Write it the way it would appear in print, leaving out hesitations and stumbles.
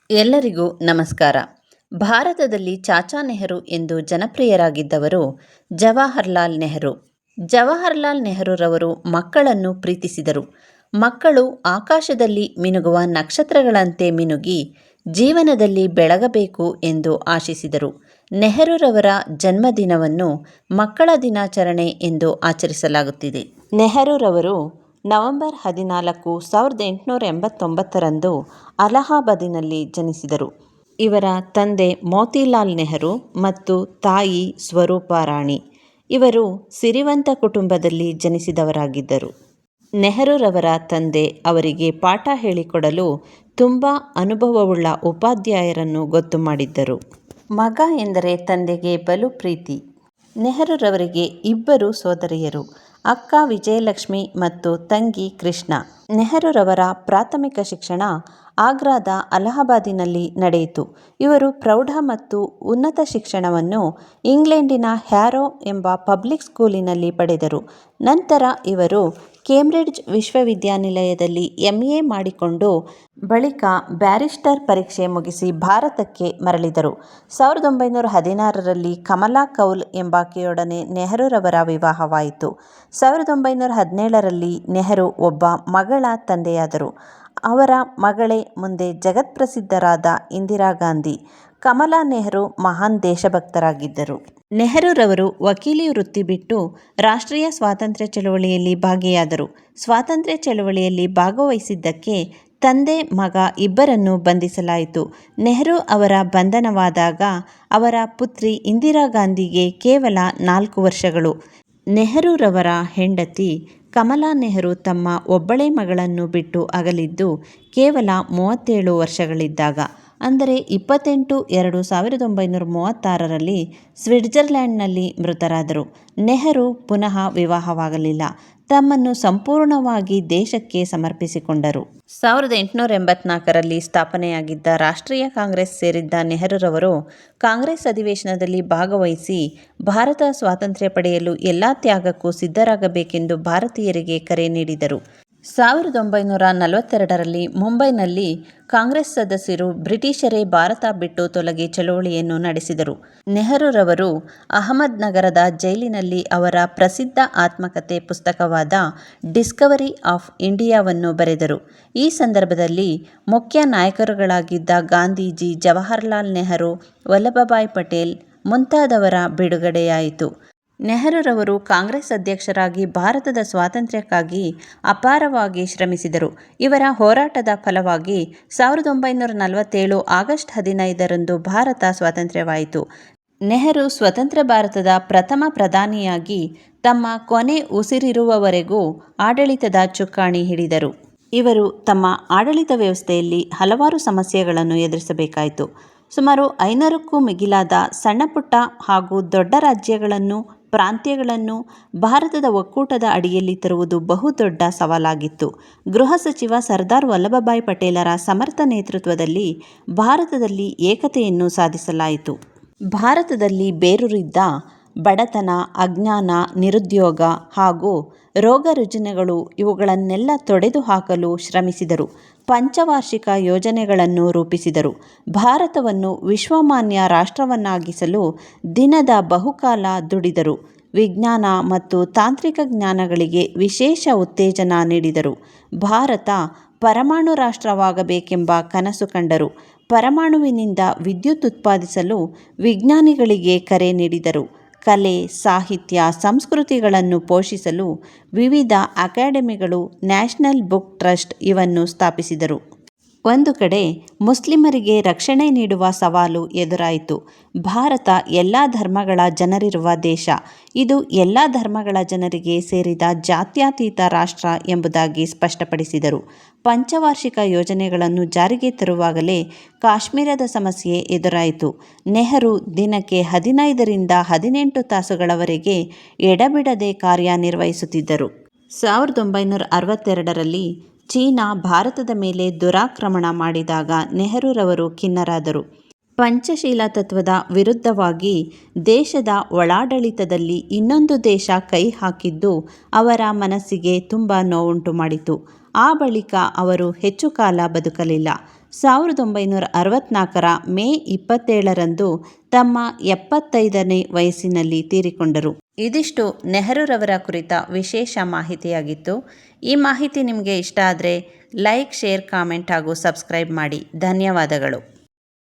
ಎಲ್ಲರಿಗೂ ನಮಸ್ಕಾರ. ಭಾರತದಲ್ಲಿ ಚಾಚಾ ನೆಹರು ಎಂದು ಜನಪ್ರಿಯರಾಗಿದ್ದವರು ಜವಾಹರ್ಲಾಲ್ ನೆಹರು. ಜವಾಹರ್ಲಾಲ್ ನೆಹರುರವರು ಮಕ್ಕಳನ್ನು ಪ್ರೀತಿಸಿದರು. ಮಕ್ಕಳು ಆಕಾಶದಲ್ಲಿ ಮಿನುಗುವ ನಕ್ಷತ್ರಗಳಂತೆ ಮಿನುಗಿ ಜೀವನದಲ್ಲಿ ಬೆಳಗಬೇಕು ಎಂದು ಆಶಿಸಿದರು. ನೆಹರುರವರ ಜನ್ಮದಿನವನ್ನು ಮಕ್ಕಳ ದಿನಾಚರಣೆ ಎಂದು ಆಚರಿಸಲಾಗುತ್ತಿದೆ. ನೆಹರುರವರು ನವೆಂಬರ್ 14, 1889ರಂದು ಅಲಹಾಬಾದಿನಲ್ಲಿ ಜನಿಸಿದರು. ಇವರ ತಂದೆ ಮೋತಿಲಾಲ್ ನೆಹರು ಮತ್ತು ತಾಯಿ ಸ್ವರೂಪಾ ರಾಣಿ. ಇವರು ಸಿರಿವಂತ ಕುಟುಂಬದಲ್ಲಿ ಜನಿಸಿದವರಾಗಿದ್ದರು. ನೆಹರುರವರ ತಂದೆ ಅವರಿಗೆ ಪಾಠ ಹೇಳಿಕೊಡಲು ತುಂಬ ಅನುಭವವುಳ್ಳ ಉಪಾಧ್ಯಾಯರನ್ನು ಗೊತ್ತು ಮಾಡಿದ್ದರು. ಮಗ ಎಂದರೆ ತಂದೆಗೆ ಬಲು ಪ್ರೀತಿ. ನೆಹರುರವರಿಗೆ ಇಬ್ಬರು ಸೋದರಿಯರು, ಅಕ್ಕ ವಿಜಯಲಕ್ಷ್ಮಿ ಮತ್ತು ತಂಗಿ ಕೃಷ್ಣ. ನೆಹರುರವರ ಪ್ರಾಥಮಿಕ ಶಿಕ್ಷಣ ಆಗ್ರಾದ ಅಲಹಾಬಾದಿನಲ್ಲಿ ನಡೆಯಿತು. ಇವರು ಪ್ರೌಢ ಮತ್ತು ಉನ್ನತ ಶಿಕ್ಷಣವನ್ನು ಇಂಗ್ಲೆಂಡಿನ ಹ್ಯಾರೋ ಎಂಬ ಪಬ್ಲಿಕ್ ಸ್ಕೂಲಿನಲ್ಲಿ ಪಡೆದರು. ನಂತರ ಇವರು ಕೇಂಬ್ರಿಡ್ಜ್ ವಿಶ್ವವಿದ್ಯಾನಿಲಯದಲ್ಲಿ MA ಮಾಡಿಕೊಂಡು ಬಳಿಕ ಬ್ಯಾರಿಸ್ಟರ್ ಪರೀಕ್ಷೆ ಮುಗಿಸಿ ಭಾರತಕ್ಕೆ ಮರಳಿದರು. 1916ರಲ್ಲಿ ಕಮಲಾ ಕೌಲ್ ಎಂಬಾಕೆಯೊಡನೆ ನೆಹರುರವರ ವಿವಾಹವಾಯಿತು. 1917ರಲ್ಲಿ ನೆಹರು ಒಬ್ಬ ಮಗಳ ತಂದೆಯಾದರು. ಅವರ ಮಗಳೇ ಮುಂದೆ ಜಗತ್ಪ್ರಸಿದ್ಧರಾದ ಇಂದಿರಾ ಗಾಂಧಿ. ಕಮಲಾ ನೆಹರು ಮಹಾನ್ ದೇಶಭಕ್ತರಾಗಿದ್ದರು. ನೆಹರುರವರು ವಕೀಲಿ ವೃತ್ತಿ ಬಿಟ್ಟು ರಾಷ್ಟ್ರೀಯ ಸ್ವಾತಂತ್ರ್ಯ ಚಳವಳಿಯಲ್ಲಿ ಭಾಗಿಯಾದರು. ಸ್ವಾತಂತ್ರ್ಯ ಚಳವಳಿಯಲ್ಲಿ ಭಾಗವಹಿಸಿದ್ದಕ್ಕೆ ತಂದೆ ಮಗ ಇಬ್ಬರನ್ನೂ ಬಂಧಿಸಲಾಯಿತು. ನೆಹರು ಅವರ ಬಂಧನವಾದಾಗ ಅವರ ಪುತ್ರಿ ಇಂದಿರಾ ಗಾಂಧಿಗೆ ಕೇವಲ 4 ವರ್ಷಗಳು. ನೆಹರುರವರ ಹೆಂಡತಿ ಕಮಲಾ ನೆಹರು ತಮ್ಮ ಒಬ್ಬಳೇ ಮಗಳನ್ನು ಬಿಟ್ಟು ಅಗಲಿದ್ದು ಕೇವಲ 37 ವರ್ಷಗಳಿದ್ದಾಗ, ಅಂದರೆ 28/2/1936ರಲ್ಲಿ ಸ್ವಿಟ್ಜರ್ಲೆಂಡ್ನಲ್ಲಿ ಮೃತರಾದರು. ನೆಹರು ಪುನಃ ವಿವಾಹವಾಗಲಿಲ್ಲ. ತಮ್ಮನ್ನು ಸಂಪೂರ್ಣವಾಗಿ ದೇಶಕ್ಕೆ ಸಮರ್ಪಿಸಿಕೊಂಡರು. 1884ರಲ್ಲಿ ಸ್ಥಾಪನೆಯಾಗಿದ್ದ ರಾಷ್ಟ್ರೀಯ ಕಾಂಗ್ರೆಸ್ ಸೇರಿದ್ದ ನೆಹರುರವರು ಕಾಂಗ್ರೆಸ್ ಅಧಿವೇಶನದಲ್ಲಿ ಭಾಗವಹಿಸಿ ಭಾರತ ಸ್ವಾತಂತ್ರ್ಯ ಪಡೆಯಲು ಎಲ್ಲ ತ್ಯಾಗಕ್ಕೂ ಸಿದ್ಧರಾಗಬೇಕೆಂದು ಭಾರತೀಯರಿಗೆ ಕರೆ ನೀಡಿದರು. 1942ರಲ್ಲಿ ಮುಂಬೈನಲ್ಲಿ ಕಾಂಗ್ರೆಸ್ ಸದಸ್ಯರು ಬ್ರಿಟಿಷರೇ ಭಾರತ ಬಿಟ್ಟು ತೊಲಗಿ ಚಳವಳಿಯನ್ನು ನಡೆಸಿದರು. ನೆಹರುರವರು ಅಹಮದ್ನಗರದ ಜೈಲಿನಲ್ಲಿ ಅವರ ಪ್ರಸಿದ್ಧ ಆತ್ಮಕಥೆ ಪುಸ್ತಕವಾದ ಡಿಸ್ಕವರಿ ಆಫ್ ಇಂಡಿಯಾವನ್ನು ಬರೆದರು. ಈ ಸಂದರ್ಭದಲ್ಲಿ ಮುಖ್ಯ ನಾಯಕರುಗಳಾಗಿದ್ದ ಗಾಂಧೀಜಿ, ಜವಾಹರ್ಲಾಲ್ ನೆಹರು, ವಲ್ಲಭಭಾಯ್ ಪಟೇಲ್ ಮುಂತಾದವರ ಬಿಡುಗಡೆಯಾಯಿತು. ನೆಹರುರವರು ಕಾಂಗ್ರೆಸ್ ಅಧ್ಯಕ್ಷರಾಗಿ ಭಾರತದ ಸ್ವಾತಂತ್ರ್ಯಕ್ಕಾಗಿ ಅಪಾರವಾಗಿ ಶ್ರಮಿಸಿದರು. ಇವರ ಹೋರಾಟದ ಫಲವಾಗಿ 1947 ಆಗಸ್ಟ್ 15ರಂದು ಭಾರತ ಸ್ವಾತಂತ್ರ್ಯವಾಯಿತು. ನೆಹರು ಸ್ವತಂತ್ರ ಭಾರತದ ಪ್ರಥಮ ಪ್ರಧಾನಿಯಾಗಿ ತಮ್ಮ ಕೊನೆ ಉಸಿರಿರುವವರೆಗೂ ಆಡಳಿತದ ಚುಕ್ಕಾಣಿ ಹಿಡಿದರು. ಇವರು ತಮ್ಮ ಆಡಳಿತ ವ್ಯವಸ್ಥೆಯಲ್ಲಿ ಹಲವಾರು ಸಮಸ್ಯೆಗಳನ್ನು ಎದುರಿಸಬೇಕಾಯಿತು. ಸುಮಾರು 500ಕ್ಕೂ ಮಿಗಿಲಾದ ಸಣ್ಣಪುಟ್ಟ ಹಾಗೂ ದೊಡ್ಡ ರಾಜ್ಯಗಳನ್ನು, ಪ್ರಾಂತ್ಯಗಳನ್ನು ಭಾರತದ ಒಕ್ಕೂಟದ ಅಡಿಯಲ್ಲಿ ತರುವುದು ಬಹುದೊಡ್ಡ ಸವಾಲಾಗಿತ್ತು. ಗೃಹ ಸಚಿವ ಸರ್ದಾರ್ ವಲ್ಲಭಭಾಯ್ ಪಟೇಲರ ಸಮರ್ಥ ನೇತೃತ್ವದಲ್ಲಿ ಭಾರತದಲ್ಲಿ ಏಕತೆಯನ್ನು ಸಾಧಿಸಲಾಯಿತು. ಭಾರತದಲ್ಲಿ ಬೇರೂರಿದ್ದ ಬಡತನ, ಅಜ್ಞಾನ, ನಿರುದ್ಯೋಗ ಹಾಗೂ ರೋಗ ರುಜಿನಗಳು ಇವುಗಳನ್ನೆಲ್ಲ ತೊಡೆದು ಹಾಕಲು ಶ್ರಮಿಸಿದರು. ಪಂಚವಾರ್ಷಿಕ ಯೋಜನೆಗಳನ್ನು ರೂಪಿಸಿದರು. ಭಾರತವನ್ನು ವಿಶ್ವಮಾನ್ಯ ರಾಷ್ಟ್ರವನ್ನಾಗಿಸಲು ದಿನದ ಬಹುಕಾಲ ದುಡಿದರು. ವಿಜ್ಞಾನ ಮತ್ತು ತಾಂತ್ರಿಕ ಜ್ಞಾನಗಳಿಗೆ ವಿಶೇಷ ಉತ್ತೇಜನ ನೀಡಿದರು. ಭಾರತ ಪರಮಾಣು ರಾಷ್ಟ್ರವಾಗಬೇಕೆಂಬ ಕನಸು ಕಂಡರು. ಪರಮಾಣುವಿನಿಂದ ವಿದ್ಯುತ್ ಉತ್ಪಾದಿಸಲು ವಿಜ್ಞಾನಿಗಳಿಗೆ ಕರೆ ನೀಡಿದರು. ಕಲೆ, ಸಾಹಿತ್ಯ, ಸಂಸ್ಕೃತಿಗಳನ್ನು ಪೋಷಿಸಲು ವಿವಿಧ ಅಕಾಡೆಮಿಗಳು, ನ್ಯಾಷನಲ್ ಬುಕ್ ಟ್ರಸ್ಟ್ ಇವನ್ನು ಸ್ಥಾಪಿಸಿದರು. ಒಂದು ಕಡೆ ಮುಸ್ಲಿಮರಿಗೆ ರಕ್ಷಣೆ ನೀಡುವ ಸವಾಲು ಎದುರಾಯಿತು. ಭಾರತ ಎಲ್ಲ ಧರ್ಮಗಳ ಜನರಿರುವ ದೇಶ. ಇದು ಎಲ್ಲ ಧರ್ಮಗಳ ಜನರಿಗೆ ಸೇರಿದ ಜಾತ್ಯತೀತ ರಾಷ್ಟ್ರ ಎಂಬುದಾಗಿ ಸ್ಪಷ್ಟಪಡಿಸಿದರು. ಪಂಚವಾರ್ಷಿಕ ಯೋಜನೆಗಳನ್ನು ಜಾರಿಗೆ ತರುವಾಗಲೇ ಕಾಶ್ಮೀರದ ಸಮಸ್ಯೆ ಎದುರಾಯಿತು. ನೆಹರು ದಿನಕ್ಕೆ 15ರಿಂದ 18 ತಾಸುಗಳವರೆಗೆ ಎಡಬಿಡದೆ ಕಾರ್ಯನಿರ್ವಹಿಸುತ್ತಿದ್ದರು. 1962ರಲ್ಲಿ ಚೀನಾ ಭಾರತದ ಮೇಲೆ ದುರಾಕ್ರಮಣ ಮಾಡಿದಾಗ ನೆಹರುರವರು ಖಿನ್ನರಾದರು. ಪಂಚಶೀಲ ತತ್ವದ ವಿರುದ್ಧವಾಗಿ ದೇಶದ ಒಳಾಡಳಿತದಲ್ಲಿ ಇನ್ನೊಂದು ದೇಶ ಕೈ ಹಾಕಿದ್ದು ಅವರ ಮನಸ್ಸಿಗೆ ತುಂಬ ನೋವುಂಟು ಮಾಡಿತು. ಆ ಬಳಿಕ ಅವರು ಹೆಚ್ಚು ಕಾಲ ಬದುಕಲಿಲ್ಲ. 1964ರ ಮೇ 27ರಂದು ತಮ್ಮ 75ನೇ ವಯಸ್ಸಿನಲ್ಲಿ ತೀರಿಕೊಂಡರು. ಇದಿಷ್ಟು ನೆಹರೂರವರ ಕುರಿತ ವಿಶೇಷ ಮಾಹಿತಿಯಾಗಿತ್ತು. ಈ ಮಾಹಿತಿ ನಿಮಗೆ ಇಷ್ಟ ಆದರೆ ಲೈಕ್, ಶೇರ್, ಕಾಮೆಂಟ್ ಹಾಗೂ ಸಬ್ಸ್ಕ್ರೈಬ್ ಮಾಡಿ. ಧನ್ಯವಾದಗಳು.